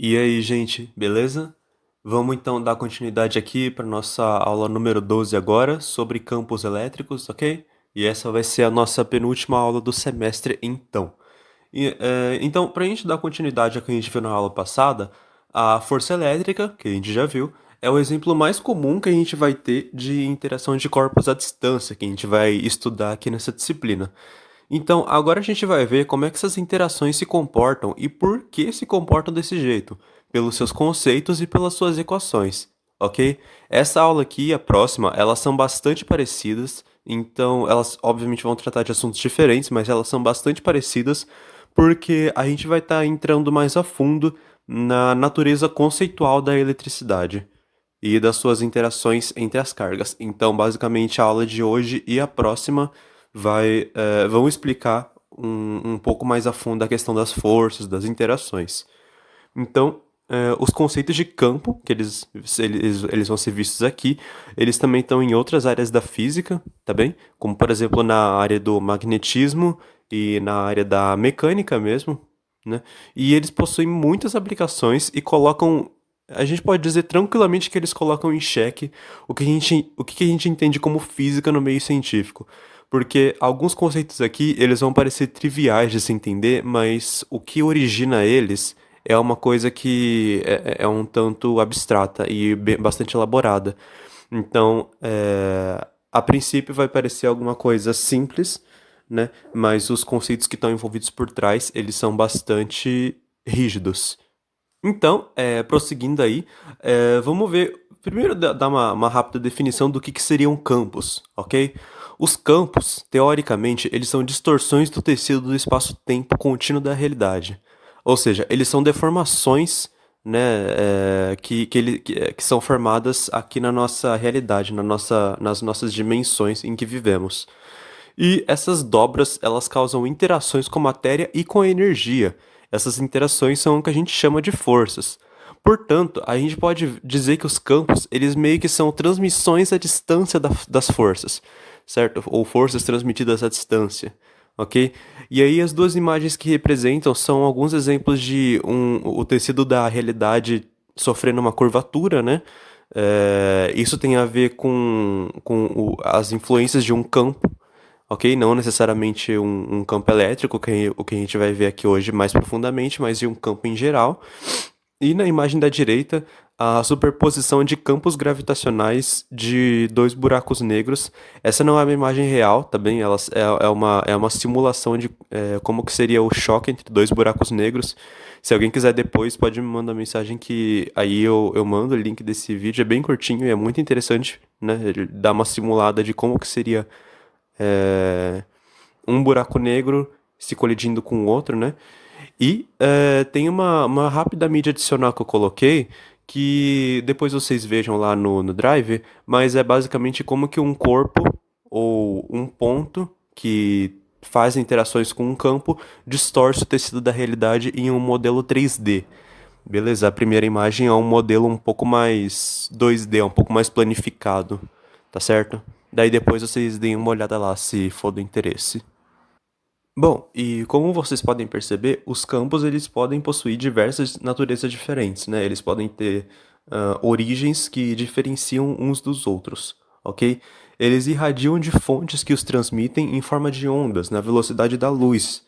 E aí, gente, beleza? Vamos então dar continuidade aqui para nossa aula número 12 agora, sobre campos elétricos, ok? E essa vai ser a nossa penúltima aula do semestre, então. Então, para a gente dar continuidade ao que a gente viu na aula passada, a força elétrica, que a gente já viu, é o exemplo mais comum que a gente vai ter de interação de corpos à distância, que a gente vai estudar aqui nessa disciplina. Então, agora a gente vai ver como é que essas interações se comportam e por que se comportam desse jeito, pelos seus conceitos e pelas suas equações, ok? Essa aula aqui e a próxima, elas são bastante parecidas, então elas obviamente vão tratar de assuntos diferentes, mas elas são bastante parecidas porque a gente vai estar entrando mais a fundo na natureza conceitual da eletricidade e das suas interações entre as cargas. Então, basicamente, a aula de hoje e a próxima vão explicar um pouco mais a fundo a questão das forças, das interações. Então, os conceitos de campo, que eles vão ser vistos aqui, eles também estão em outras áreas da física, tá bem? Como, por exemplo, na área do magnetismo e na área da mecânica mesmo, né? E eles possuem muitas aplicações e colocam. A gente pode dizer tranquilamente que eles colocam em xeque o que a gente entende como física no meio científico. Porque alguns conceitos aqui, eles vão parecer triviais de se entender, mas o que origina eles é uma coisa que é um tanto abstrata e bastante elaborada. Então, a princípio vai parecer alguma coisa simples, né? Mas os conceitos que estão envolvidos por trás, eles são bastante rígidos. Então, prosseguindo aí, vamos ver. Primeiro, dar uma rápida definição do que seriam campos, ok? Os campos, teoricamente, eles são distorções do tecido do espaço-tempo contínuo da realidade. Ou seja, eles são deformações, né, que são formadas aqui na nossa realidade, nas nossas dimensões em que vivemos. E essas dobras, elas causam interações com a matéria e com a energia. Essas interações são o que a gente chama de forças. Portanto, a gente pode dizer que os campos, eles meio que são transmissões à distância das forças, certo? Ou forças transmitidas à distância, ok? E aí as duas imagens que representam são alguns exemplos de o tecido da realidade sofrendo uma curvatura, né? Isso tem a ver com as influências de um campo, ok? Não necessariamente um campo elétrico, o que a gente vai ver aqui hoje mais profundamente, mas de um campo em geral. E na imagem da direita, a superposição de campos gravitacionais de dois buracos negros. Essa não é uma imagem real, tá bem? É uma simulação de como que seria o choque entre dois buracos negros. Se alguém quiser depois, pode me mandar mensagem que aí eu mando o link desse vídeo. É bem curtinho e é muito interessante, né? Ele dá uma simulada de como que seria é, um buraco negro se colidindo com o outro, né? E tem uma rápida mídia adicional que eu coloquei, que depois vocês vejam lá no Drive, mas é basicamente como que um corpo ou um ponto que faz interações com um campo distorce o tecido da realidade em um modelo 3D. Beleza, a primeira imagem é um modelo um pouco mais 2D, um pouco mais planificado, tá certo? Daí depois vocês deem uma olhada lá se for do interesse. Bom, e como vocês podem perceber, os campos eles podem possuir diversas naturezas diferentes, né? Eles podem ter origens que diferenciam uns dos outros, ok? Eles irradiam de fontes que os transmitem em forma de ondas, na velocidade da luz.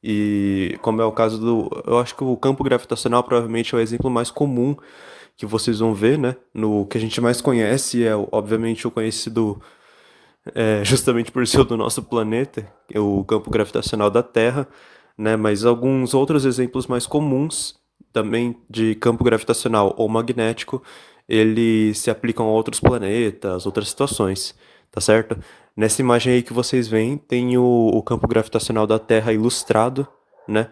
E como é o caso do. Eu acho que o campo gravitacional provavelmente é o exemplo mais comum que vocês vão ver, né? No que a gente mais conhece é, obviamente, o conhecido justamente por ser do nosso planeta, que é o campo gravitacional da Terra, né? Mas alguns outros exemplos mais comuns também de campo gravitacional ou magnético, eles se aplicam a outros planetas, outras situações, tá certo? Nessa imagem aí que vocês veem, tem o campo gravitacional da Terra ilustrado, né?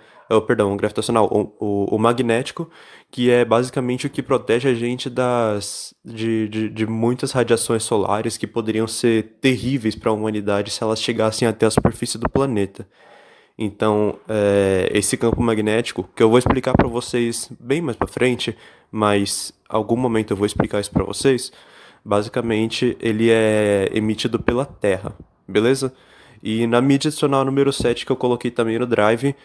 Perdão, o gravitacional, o magnético, que é basicamente o que protege a gente de muitas radiações solares que poderiam ser terríveis para a humanidade se elas chegassem até a superfície do planeta. Então, esse campo magnético, que eu vou explicar para vocês bem mais para frente, mas algum momento eu vou explicar isso para vocês. Basicamente, ele é emitido pela Terra, beleza? E na mídia adicional número 7 que eu coloquei também no Drive,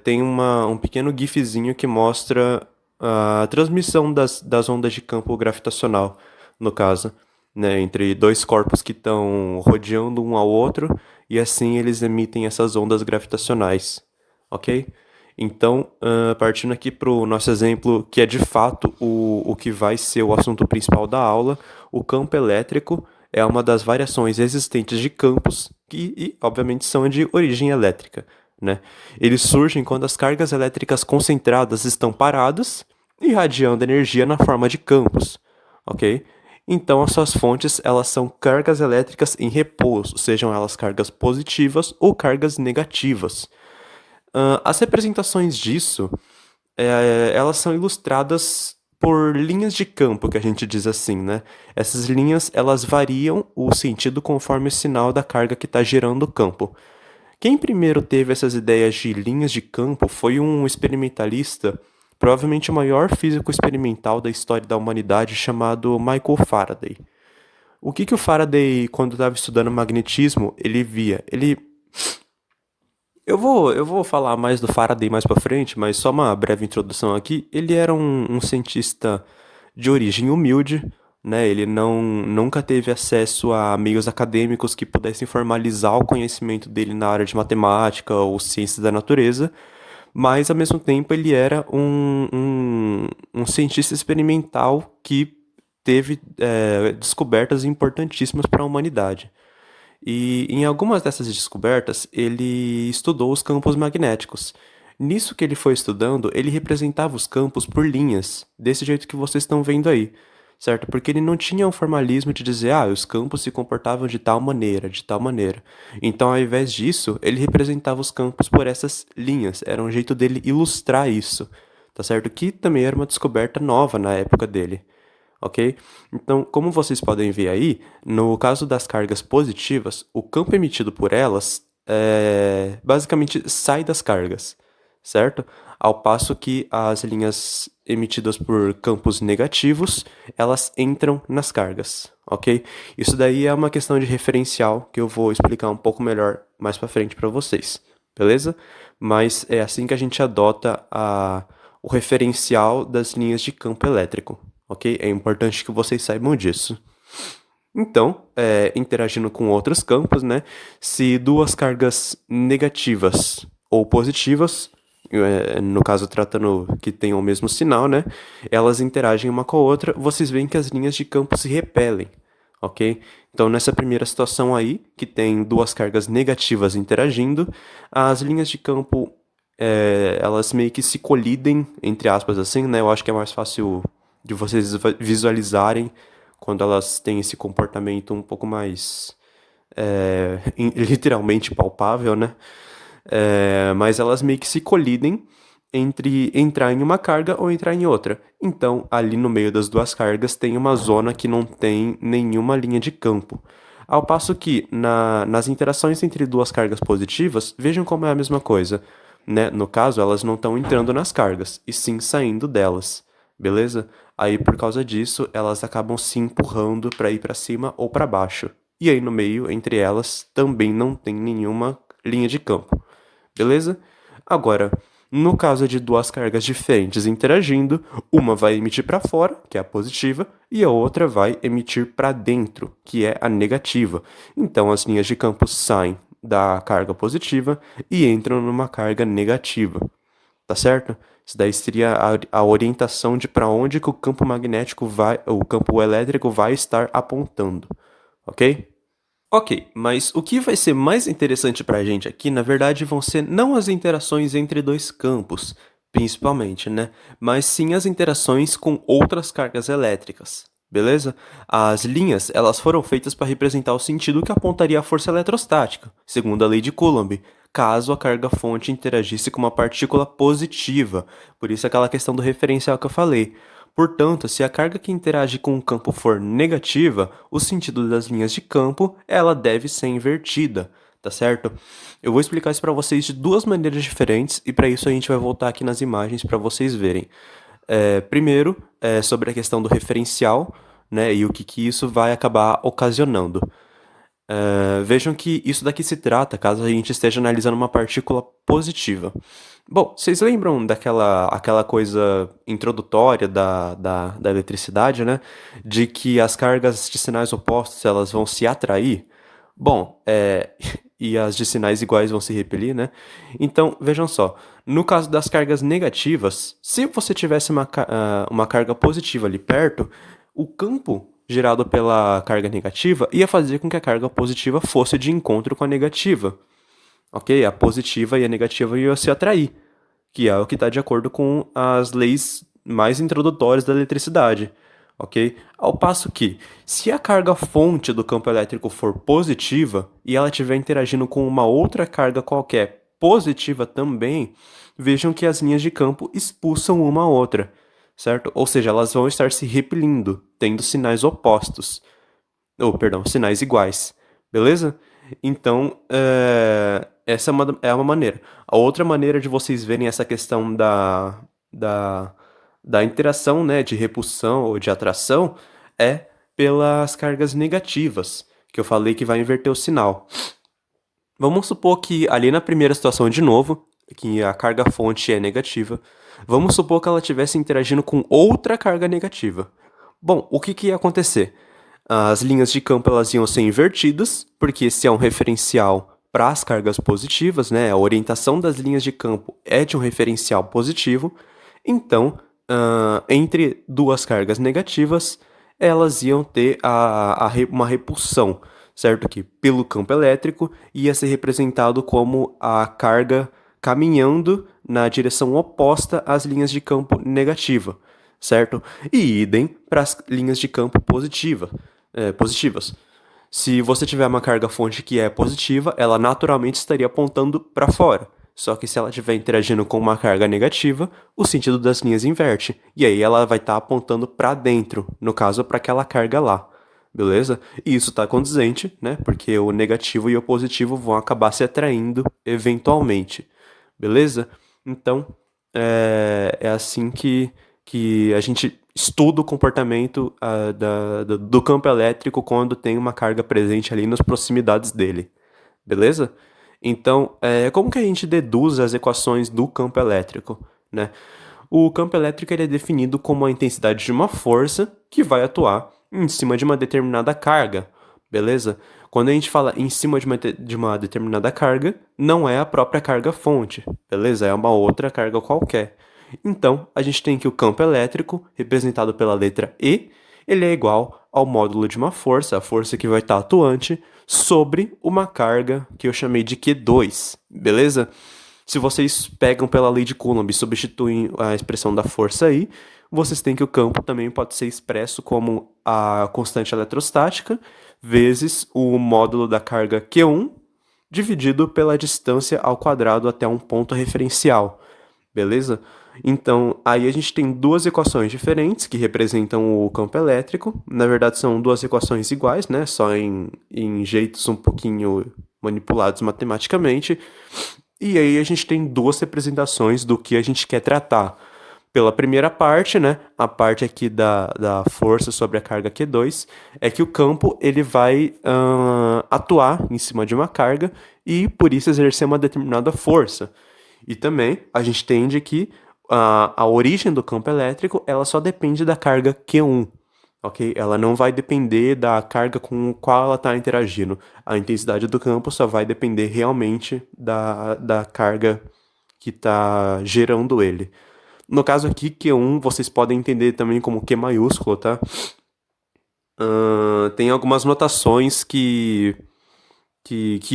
tem um pequeno gifzinho que mostra a transmissão das ondas de campo gravitacional, no caso, né, entre dois corpos que estão rodeando um ao outro, e assim eles emitem essas ondas gravitacionais, ok? Então, partindo aqui para o nosso exemplo, que é de fato o que vai ser o assunto principal da aula, o campo elétrico é uma das variações existentes de campos que, obviamente, são de origem elétrica, né? Eles surgem quando as cargas elétricas concentradas estão paradas, irradiando energia na forma de campos, ok? Então, as suas fontes, elas são cargas elétricas em repouso, sejam elas cargas positivas ou cargas negativas. As representações disso, elas são ilustradas por linhas de campo, que a gente diz assim, né? Essas linhas, elas variam o sentido conforme o sinal da carga que está gerando o campo. Quem primeiro teve essas ideias de linhas de campo foi um experimentalista, provavelmente o maior físico experimental da história da humanidade, chamado Michael Faraday. O que o Faraday, quando estava estudando magnetismo, ele via? Eu vou falar mais do Faraday mais pra frente, mas só uma breve introdução aqui. Ele era um cientista de origem humilde, né? Ele nunca teve acesso a meios acadêmicos que pudessem formalizar o conhecimento dele na área de matemática ou ciências da natureza, mas ao mesmo tempo ele era um cientista experimental que teve descobertas importantíssimas para a humanidade. E em algumas dessas descobertas, ele estudou os campos magnéticos. Nisso que ele foi estudando, ele representava os campos por linhas, desse jeito que vocês estão vendo aí, certo? Porque ele não tinha um formalismo de dizer, os campos se comportavam de tal maneira, de tal maneira. Então, ao invés disso, ele representava os campos por essas linhas. Era um jeito dele ilustrar isso, tá certo? Que também era uma descoberta nova na época dele, ok? Então, como vocês podem ver aí, no caso das cargas positivas, o campo emitido por elas basicamente sai das cargas, certo? Ao passo que as linhas emitidas por campos negativos, elas entram nas cargas, ok? Isso daí é uma questão de referencial que eu vou explicar um pouco melhor mais para frente para vocês, beleza? Mas é assim que a gente adota o referencial das linhas de campo elétrico, ok? É importante que vocês saibam disso. Então, interagindo com outros campos, né? Se duas cargas negativas ou positivas, no caso tratando que tenham o mesmo sinal, né? Elas interagem uma com a outra, vocês veem que as linhas de campo se repelem, ok? Então, nessa primeira situação aí, que tem duas cargas negativas interagindo, as linhas de campo, elas meio que se colidem, entre aspas, assim, né? Eu acho que é mais fácil de vocês visualizarem quando elas têm esse comportamento um pouco mais literalmente palpável, né? Mas elas meio que se colidem entre entrar em uma carga ou entrar em outra. Então, ali no meio das duas cargas tem uma zona que não tem nenhuma linha de campo. Ao passo que nas interações entre duas cargas positivas, vejam como é a mesma coisa, né? No caso, elas não estão entrando nas cargas, e sim saindo delas, beleza? Aí, por causa disso, elas acabam se empurrando para ir para cima ou para baixo. E aí, no meio, entre elas, também não tem nenhuma linha de campo, beleza? Agora, no caso de duas cargas diferentes interagindo, uma vai emitir para fora, que é a positiva, e a outra vai emitir para dentro, que é a negativa. Então, as linhas de campo saem da carga positiva e entram numa carga negativa, tá certo? Isso daí seria a orientação de para onde que o campo magnético vai, o campo elétrico vai estar apontando, ok? Ok, mas o que vai ser mais interessante para a gente aqui, na verdade, vão ser não as interações entre dois campos, principalmente, né? Mas sim as interações com outras cargas elétricas, beleza? As linhas, elas foram feitas para representar o sentido que apontaria a força eletrostática, segundo a lei de Coulomb, caso a carga-fonte interagisse com uma partícula positiva. Por isso aquela questão do referencial que eu falei. Portanto, se a carga que interage com o campo for negativa, o sentido das linhas de campo, ela deve ser invertida, tá certo? Eu vou explicar isso para vocês de duas maneiras diferentes e para isso a gente vai voltar aqui nas imagens para vocês verem. Primeiro, sobre a questão do referencial, né, e o que isso vai acabar ocasionando. Vejam que isso daqui se trata caso a gente esteja analisando uma partícula positiva. Bom, vocês lembram aquela coisa introdutória da eletricidade, né? De que as cargas de sinais opostos elas vão se atrair? Bom, e as de sinais iguais vão se repelir, né? Então, vejam só. No caso das cargas negativas, se você tivesse uma carga positiva ali perto, o campo gerado pela carga negativa ia fazer com que a carga positiva fosse de encontro com a negativa. Ok? A positiva e a negativa iam se atrair, que é o que está de acordo com as leis mais introdutórias da eletricidade. Ok? Ao passo que, se a carga fonte do campo elétrico for positiva e ela estiver interagindo com uma outra carga qualquer positiva também, vejam que as linhas de campo expulsam uma a outra, certo? Ou seja, elas vão estar se repelindo, tendo sinais opostos. Ou, perdão, sinais iguais. Beleza? Então, essa é uma maneira. A outra maneira de vocês verem essa questão da, da interação, né, de repulsão ou de atração é pelas cargas negativas, que eu falei que vai inverter o sinal. Vamos supor que ali na primeira situação de novo, que a carga fonte é negativa, vamos supor que ela estivesse interagindo com outra carga negativa. Bom, o que ia acontecer? As linhas de campo elas iam ser invertidas, porque esse é um referencial para as cargas positivas, né? A orientação das linhas de campo é de um referencial positivo. Então, entre duas cargas negativas, elas iam ter uma repulsão, certo? Que pelo campo elétrico ia ser representado como a carga caminhando na direção oposta às linhas de campo negativa, certo? E idem para as linhas de campo positivas. Se você tiver uma carga fonte que é positiva, ela naturalmente estaria apontando para fora. Só que se ela estiver interagindo com uma carga negativa, o sentido das linhas inverte. E aí ela vai estar apontando para dentro, no caso, para aquela carga lá. Beleza? E isso está condizente, né? Porque o negativo e o positivo vão acabar se atraindo eventualmente. Beleza? Então, é assim que a gente estuda o comportamento do campo elétrico quando tem uma carga presente ali nas proximidades dele. Beleza? Então, como que a gente deduz as equações do campo elétrico, né? O campo elétrico ele é definido como a intensidade de uma força que vai atuar em cima de uma determinada carga, beleza? Quando a gente fala em cima de uma determinada carga, não é a própria carga fonte, beleza? É uma outra carga qualquer. Então, a gente tem que o campo elétrico, representado pela letra E, ele é igual ao módulo de uma força, a força que vai estar atuante, sobre uma carga que eu chamei de Q2, beleza? Se vocês pegam pela lei de Coulomb e substituem a expressão da força aí, vocês têm que o campo também pode ser expresso como a constante eletrostática vezes o módulo da carga Q1 dividido pela distância ao quadrado até um ponto referencial, beleza? Então, aí a gente tem duas equações diferentes que representam o campo elétrico. Na verdade, são duas equações iguais, né? Só em jeitos um pouquinho manipulados matematicamente. E aí a gente tem duas representações do que a gente quer tratar. Pela primeira parte, né, a parte aqui da força sobre a carga Q2, é que o campo ele vai atuar em cima de uma carga e por isso exercer uma determinada força. E também a gente entende que a origem do campo elétrico ela só depende da carga Q1. Ok? Ela não vai depender da carga com a qual ela está interagindo. A intensidade do campo só vai depender realmente da carga que está gerando ele. No caso aqui, Q1, vocês podem entender também como Q maiúsculo, tá? Tem algumas notações que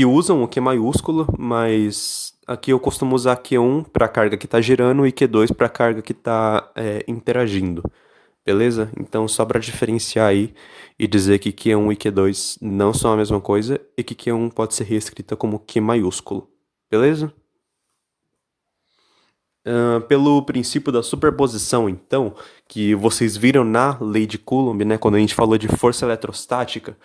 usam o Q maiúsculo, mas aqui eu costumo usar Q1 para a carga que está gerando e Q2 para a carga que está interagindo. Beleza? Então, só para diferenciar aí e dizer que Q1 e Q2 não são a mesma coisa e que Q1 pode ser reescrita como Q maiúsculo. Beleza? Pelo princípio da superposição, então, que vocês viram na lei de Coulomb, né, quando a gente falou de força eletrostática,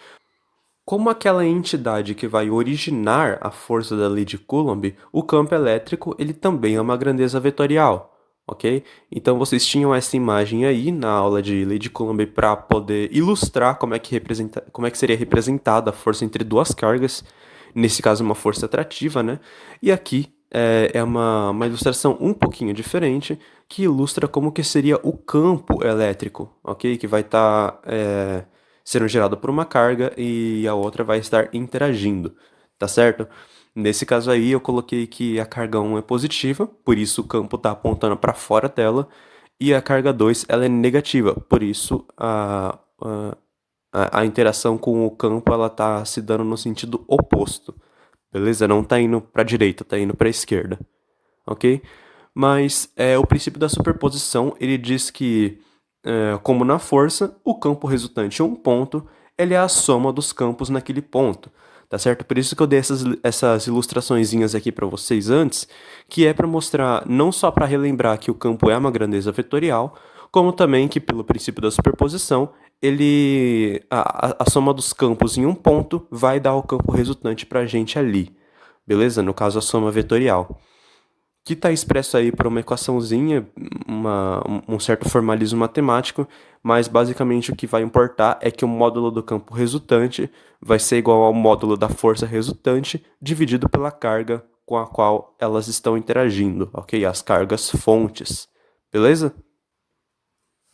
como aquela entidade que vai originar a força da lei de Coulomb, o campo elétrico ele também é uma grandeza vetorial. ok? Então vocês tinham essa imagem aí na aula de Lei de Coulomb para poder ilustrar como é que seria representada a força entre duas cargas, nesse caso uma força atrativa, né? E aqui é uma ilustração um pouquinho diferente, que ilustra como que seria o campo elétrico, ok? Que vai estar sendo gerado por uma carga e a outra vai estar interagindo, tá certo? Nesse caso aí, eu coloquei que a carga 1 é positiva, por isso o campo está apontando para fora dela, e a carga 2 ela é negativa, por isso a interação com o campo ela está se dando no sentido oposto, beleza? Não está indo para a direita, está indo para a esquerda, ok? Mas o princípio da superposição ele diz que, como na força, o campo resultante em um ponto ele é a soma dos campos naquele ponto, tá certo? Por isso que eu dei essas ilustraçõezinhas aqui para vocês antes, que é para mostrar, não só para relembrar que o campo é uma grandeza vetorial, como também que pelo princípio da superposição, a soma dos campos em um ponto vai dar o campo resultante para a gente ali, beleza? No caso, a soma vetorial que está expresso aí por uma equaçãozinha, um certo formalismo matemático, mas basicamente o que vai importar é que o módulo do campo resultante vai ser igual ao módulo da força resultante dividido pela carga com a qual elas estão interagindo, ok? As cargas fontes, beleza?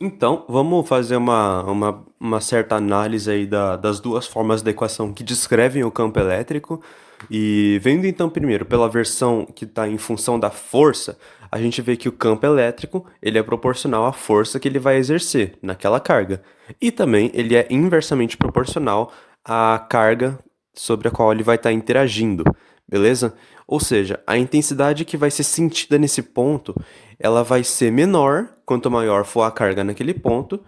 Então, vamos fazer uma certa análise aí das duas formas da equação que descrevem o campo elétrico. E vendo então primeiro pela versão que está em função da força, a gente vê que o campo elétrico ele é proporcional à força que ele vai exercer naquela carga. E também ele é inversamente proporcional à carga sobre a qual ele vai estar interagindo, beleza? Ou seja, a intensidade que vai ser sentida nesse ponto, ela vai ser menor quanto maior for a carga naquele ponto,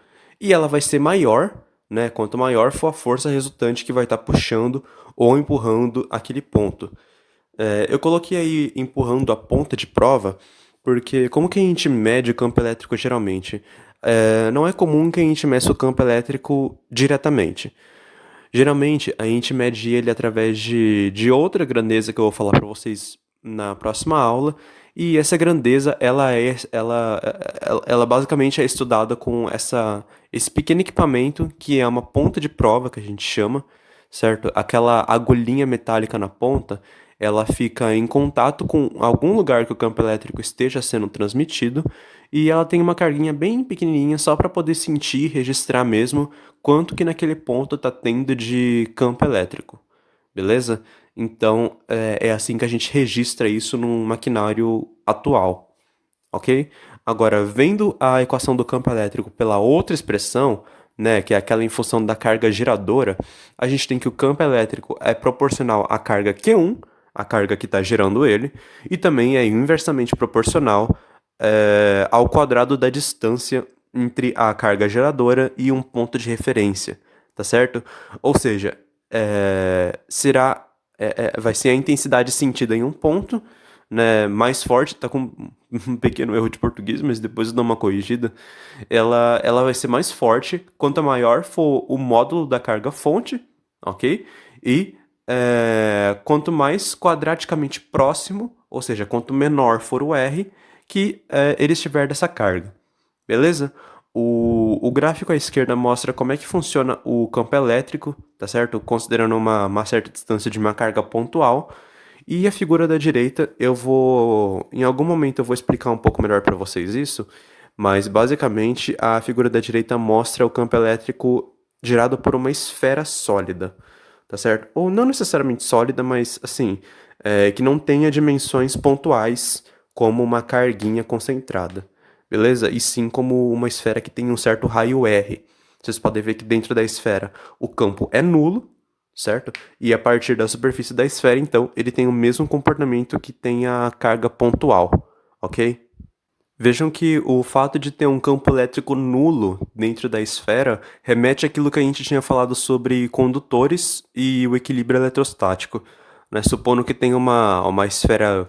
e ela vai ser maior, né, quanto maior for a força resultante que vai estar puxando ou empurrando aquele ponto. Eu coloquei aí empurrando a ponta de prova, porque como que a gente mede o campo elétrico geralmente? Não é comum que a gente meça o campo elétrico diretamente. Geralmente, a gente mede ele através de outra grandeza que eu vou falar para vocês na próxima aula. E essa grandeza, ela basicamente é estudada com esse pequeno equipamento que é uma ponta de prova, que a gente chama, certo? Aquela agulhinha metálica na ponta, ela fica em contato com algum lugar que o campo elétrico esteja sendo transmitido e ela tem uma carguinha bem pequenininha só para poder sentir, registrar mesmo quanto que naquele ponto está tendo de campo elétrico, beleza? Então é assim que a gente registra isso num maquinário atual, ok? Agora, vendo a equação do campo elétrico pela outra expressão, né, que é aquela em função da carga geradora, a gente tem que o campo elétrico é proporcional à carga Q1, a carga que está gerando ele, e também é inversamente proporcional ao quadrado da distância entre a carga geradora e um ponto de referência, tá certo? Ou seja, vai ser a intensidade sentida em um ponto, né, mais forte, tá com um pequeno erro de português, mas depois eu dou uma corrigida. Ela vai ser mais forte quanto maior for o módulo da carga fonte, ok? E quanto mais quadraticamente próximo, ou seja, quanto menor for o R, que ele estiver dessa carga, beleza? O gráfico à esquerda mostra como é que funciona o campo elétrico, tá certo? Considerando uma certa distância de uma carga pontual. E a figura da direita, em algum momento eu vou explicar um pouco melhor para vocês isso, mas basicamente a figura da direita mostra o campo elétrico gerado por uma esfera sólida, tá certo? Ou não necessariamente sólida, mas assim, que não tenha dimensões pontuais como uma carguinha concentrada, beleza? E sim como uma esfera que tem um certo raio R. Vocês podem ver que dentro da esfera o campo é nulo, certo? E a partir da superfície da esfera, então, ele tem o mesmo comportamento que tem a carga pontual, ok? Vejam que o fato de ter um campo elétrico nulo dentro da esfera remete àquilo que a gente tinha falado sobre condutores e o equilíbrio eletrostático, né? Supondo que tenha uma esfera,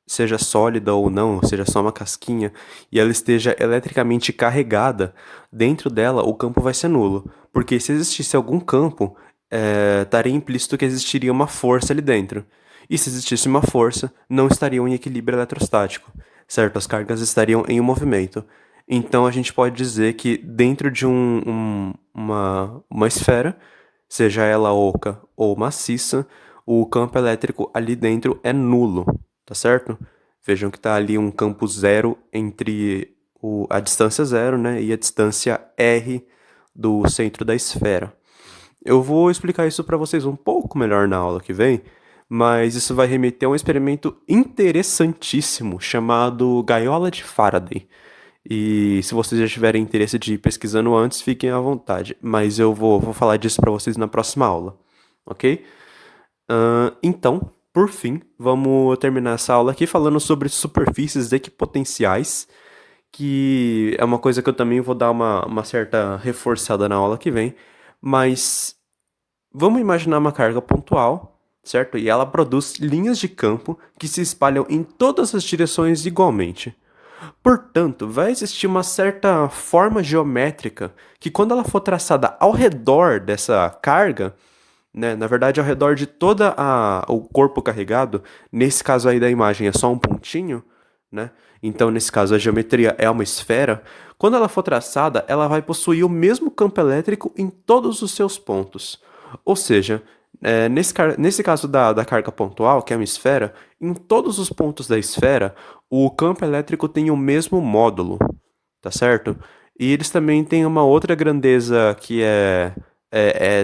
seja sólida ou não, seja só uma casquinha, e ela esteja eletricamente carregada, dentro dela o campo vai ser nulo, porque se existisse algum campo, estaria implícito que existiria uma força ali dentro. E se existisse uma força, não estariam em equilíbrio eletrostático. certo? As cargas estariam em movimento. Então a gente pode dizer que dentro de uma esfera, seja ela oca ou maciça, o campo elétrico ali dentro é nulo, tá certo? Vejam que está ali um campo zero entre a distância zero, né, e a distância r do centro da esfera. Eu vou explicar isso para vocês um pouco melhor na aula que vem, mas isso vai remeter a um experimento interessantíssimo chamado Gaiola de Faraday. E se vocês já tiverem interesse de ir pesquisando antes, fiquem à vontade. Mas eu vou falar disso para vocês na próxima aula, ok? Então, por fim, vamos terminar essa aula aqui falando sobre superfícies equipotenciais, que é uma coisa que eu também vou dar uma certa reforçada na aula que vem. Mas vamos imaginar uma carga pontual, certo? E ela produz linhas de campo que se espalham em todas as direções igualmente. Portanto, vai existir uma certa forma geométrica que, quando ela for traçada ao redor dessa carga, né, na verdade, ao redor de todo o corpo carregado, nesse caso aí da imagem é só um pontinho, né? Então, nesse caso, a geometria é uma esfera. Quando ela for traçada, ela vai possuir o mesmo campo elétrico em todos os seus pontos. Ou seja, nesse caso da carga pontual, que é uma esfera, em todos os pontos da esfera, o campo elétrico tem o mesmo módulo, tá certo? E eles também têm uma outra grandeza que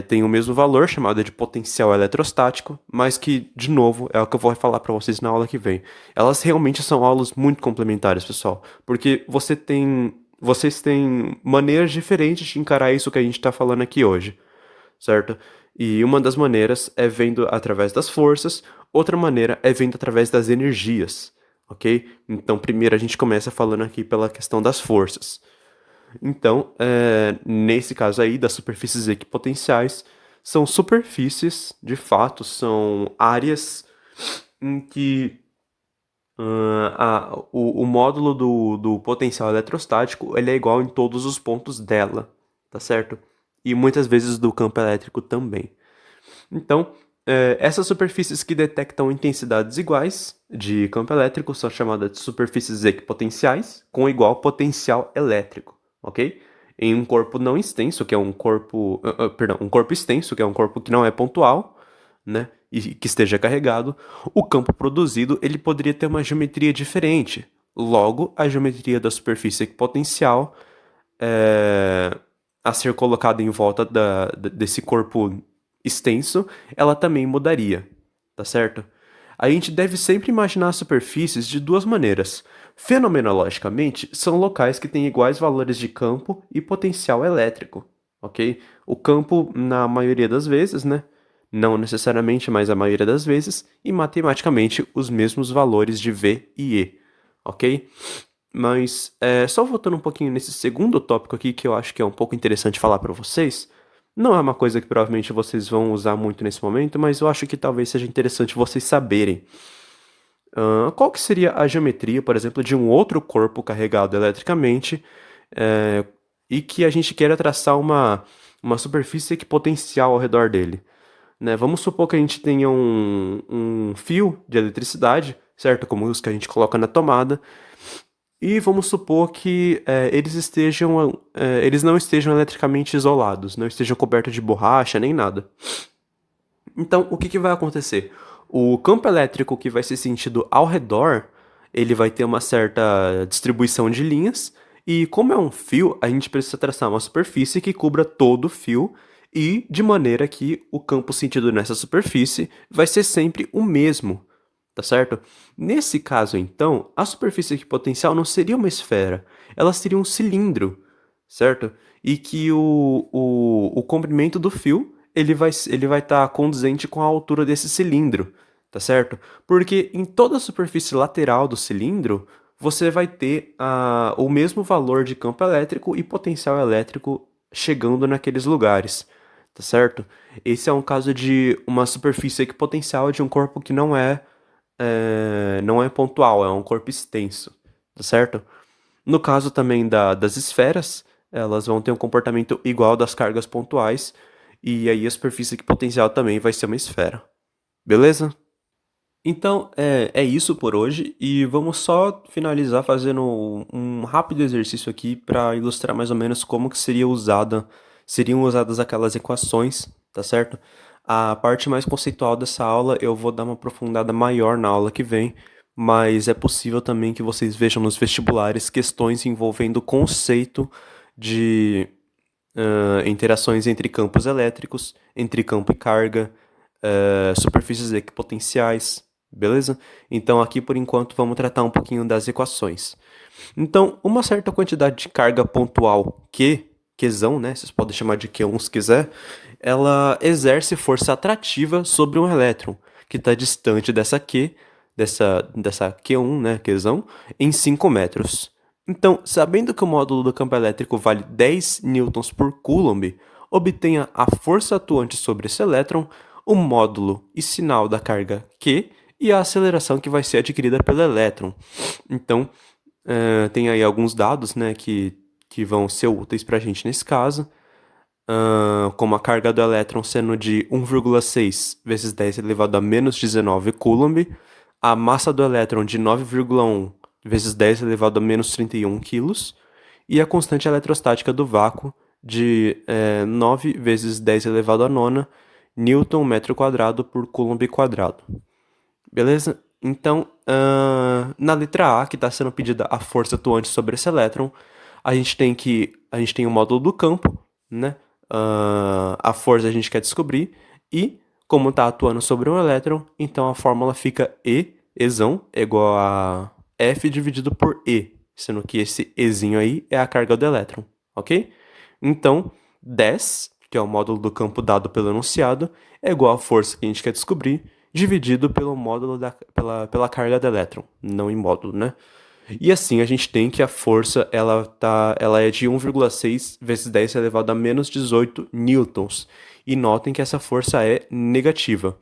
tem o mesmo valor, chamada de potencial eletrostático, mas que, de novo, é o que eu vou falar para vocês na aula que vem. Elas realmente são aulas muito complementares, pessoal, porque vocês têm maneiras diferentes de encarar isso que a gente está falando aqui hoje, certo? E uma das maneiras é vendo através das forças, outra maneira é vendo através das energias, ok? Então, primeiro a gente começa falando aqui pela questão das forças. Então, nesse caso aí, das superfícies equipotenciais, são superfícies, de fato, são áreas em que o módulo do potencial eletrostático ele é igual em todos os pontos dela, tá certo? E muitas vezes do campo elétrico também. Então, essas superfícies que detectam intensidades iguais de campo elétrico são chamadas de superfícies equipotenciais com igual potencial elétrico, ok? Em um corpo não extenso, que é um corpo, um corpo extenso, que é um corpo que não é pontual, né, e que esteja carregado, o campo produzido ele poderia ter uma geometria diferente. Logo, a geometria da superfície equipotencial a ser colocada em volta desse corpo extenso, ela também mudaria, tá certo? A gente deve sempre imaginar superfícies de duas maneiras. Fenomenologicamente, são locais que têm iguais valores de campo e potencial elétrico, ok? O campo, na maioria das vezes, né? Não necessariamente, mas a maioria das vezes, e matematicamente os mesmos valores de V e E, ok? Mas, só voltando um pouquinho nesse segundo tópico aqui, que eu acho que é um pouco interessante falar para vocês, não é uma coisa que provavelmente vocês vão usar muito nesse momento, mas eu acho que talvez seja interessante vocês saberem. Qual que seria a geometria, por exemplo, de um outro corpo carregado eletricamente, e que a gente queira traçar uma superfície equipotencial ao redor dele? Né? Vamos supor que a gente tenha um fio de eletricidade, certo? Como os que a gente coloca na tomada, e vamos supor que eles não estejam eletricamente isolados, não estejam cobertos de borracha nem nada. Então, o que vai acontecer? O campo elétrico que vai ser sentido ao redor, ele vai ter uma certa distribuição de linhas, e como é um fio, a gente precisa traçar uma superfície que cubra todo o fio, e de maneira que o campo sentido nessa superfície vai ser sempre o mesmo, tá certo? Nesse caso, então, a superfície equipotencial não seria uma esfera, ela seria um cilindro, certo? E que o comprimento do fio ele vai estar condizente com a altura desse cilindro, tá certo? Porque em toda a superfície lateral do cilindro, você vai ter o mesmo valor de campo elétrico e potencial elétrico chegando naqueles lugares, tá certo? Esse é um caso de uma superfície equipotencial de um corpo que não é pontual, é um corpo extenso, tá certo? No caso também das esferas, elas vão ter um comportamento igual das cargas pontuais, e aí a superfície equipotencial também vai ser uma esfera. Beleza? Então, é isso por hoje e vamos só finalizar fazendo um rápido exercício aqui para ilustrar mais ou menos como que seriam usadas aquelas equações, tá certo? A parte mais conceitual dessa aula eu vou dar uma aprofundada maior na aula que vem, mas é possível também que vocês vejam nos vestibulares questões envolvendo o conceito de interações entre campos elétricos, entre campo e carga, superfícies equipotenciais, beleza? Então aqui por enquanto vamos tratar um pouquinho das equações. Então, uma certa quantidade de carga pontual Qzão, né? Vocês podem chamar de Q1 se quiser, ela exerce força atrativa sobre um elétron que está distante dessa Q1, né, Qzão, em 5 metros. Então, sabendo que o módulo do campo elétrico vale 10 newtons por coulomb, obtenha a força atuante sobre esse elétron, o módulo e sinal da carga Q e a aceleração que vai ser adquirida pelo elétron. Então, tem aí alguns dados, né, que vão ser úteis para a gente nesse caso, como a carga do elétron sendo de 1,6 vezes 10 elevado a menos 19 coulomb, a massa do elétron de 9,1 vezes 10 elevado a menos 31 quilos, e a constante eletrostática do vácuo de 9 vezes 10 elevado a nona newton metro quadrado por coulomb quadrado. Beleza? Então, na letra A, que está sendo pedida a força atuante sobre esse elétron, a gente tem o módulo do campo, né? A força a gente quer descobrir, e como está atuando sobre um elétron, então a fórmula fica Ezão, é igual a F dividido por E, sendo que esse Ezinho aí é a carga do elétron, ok? Então, 10, que é o módulo do campo dado pelo enunciado, é igual à força que a gente quer descobrir, dividido pelo módulo pela carga do elétron, não em módulo, né? E assim a gente tem que a força ela é de 1,6 vezes 10 elevado a menos 18 newtons. E notem que essa força é negativa.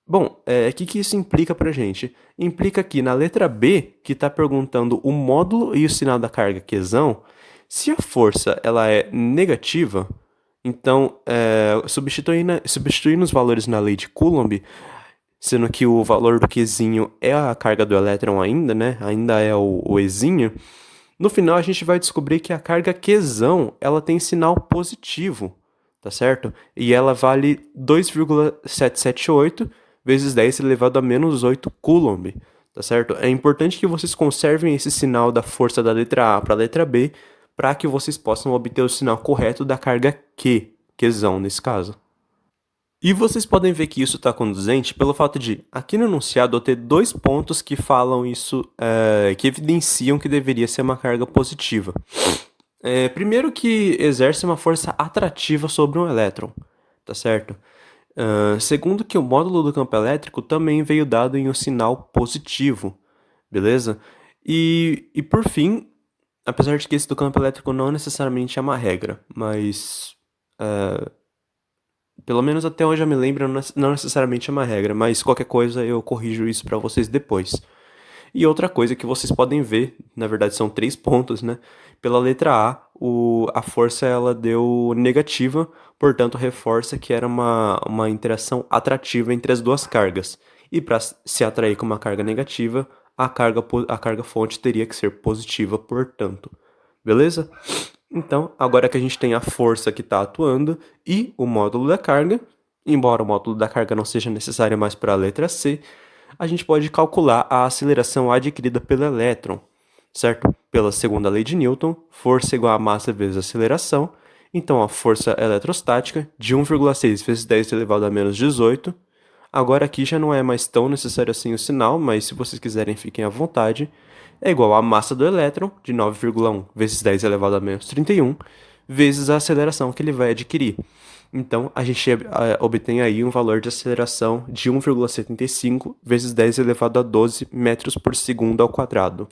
Bom, o que isso implica pra gente? Implica que na letra B, que está perguntando o módulo e o sinal da carga Qzão, se a força ela é negativa, então substituindo os valores na lei de Coulomb, sendo que o valor do Qzinho é a carga do elétron ainda, né? Ainda é o Ezinho. No final a gente vai descobrir que a carga Qzão, ela tem sinal positivo, tá certo? E ela vale 2,778 vezes 10 elevado a menos 8 coulomb, tá certo? É importante que vocês conservem esse sinal da força da letra A para a letra B, para que vocês possam obter o sinal correto da carga Qzão nesse caso. E vocês podem ver que isso está condizente pelo fato de, aqui no enunciado, eu ter dois pontos que falam isso, que evidenciam que deveria ser uma carga positiva. Primeiro que exerce uma força atrativa sobre um elétron, tá certo? Segundo que o módulo do campo elétrico também veio dado em um sinal positivo, beleza? E por fim, apesar de que esse do campo elétrico não necessariamente é uma regra, mas pelo menos até onde eu me lembro, não necessariamente é uma regra, mas qualquer coisa eu corrijo isso para vocês depois. E outra coisa que vocês podem ver, na verdade são 3 pontos, né? Pela letra A, a força ela deu negativa, portanto reforça que era uma interação atrativa entre as duas cargas. E para se atrair com uma carga negativa, a carga fonte teria que ser positiva, portanto. Beleza? Então, agora que a gente tem a força que está atuando e o módulo da carga, embora o módulo da carga não seja necessário mais para a letra C, a gente pode calcular a aceleração adquirida pelo elétron, certo? Pela segunda lei de Newton, força igual a massa vezes aceleração. Então, a força eletrostática de 1,6 vezes 10 elevado a menos 18. Agora aqui já não é mais tão necessário assim o sinal, mas se vocês quiserem fiquem à vontade. É igual a massa do elétron, de 9,1 vezes 10 elevado a menos 31, vezes a aceleração que ele vai adquirir. Então, a gente obtém aí um valor de aceleração de 1,75 vezes 10 elevado a 12 metros por segundo ao quadrado.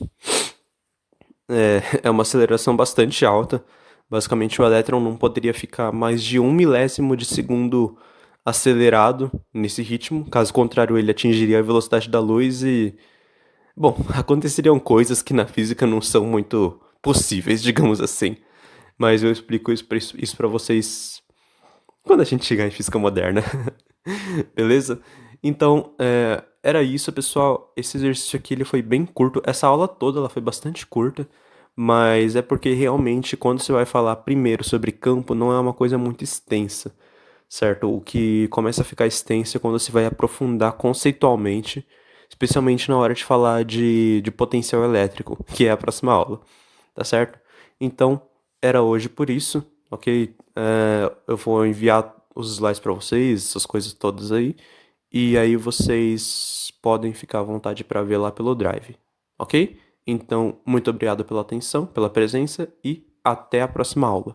É uma aceleração bastante alta. Basicamente, o elétron não poderia ficar mais de 1 milésimo de segundo acelerado nesse ritmo. Caso contrário, ele atingiria a velocidade da luz e... Bom, aconteceriam coisas que na física não são muito possíveis, digamos assim. Mas eu explico isso pra vocês quando a gente chegar em física moderna. Beleza? Então, era isso, pessoal. Esse exercício aqui ele foi bem curto. Essa aula toda ela foi bastante curta, mas é porque realmente quando você vai falar primeiro sobre campo, não é uma coisa muito extensa, certo? O que começa a ficar extenso é quando você vai aprofundar conceitualmente, especialmente na hora de falar de potencial elétrico, que é a próxima aula, tá certo? Então, era hoje por isso, ok? Eu vou enviar os slides para vocês, essas coisas todas aí, e aí vocês podem ficar à vontade para ver lá pelo Drive, ok? Então, muito obrigado pela atenção, pela presença e até a próxima aula.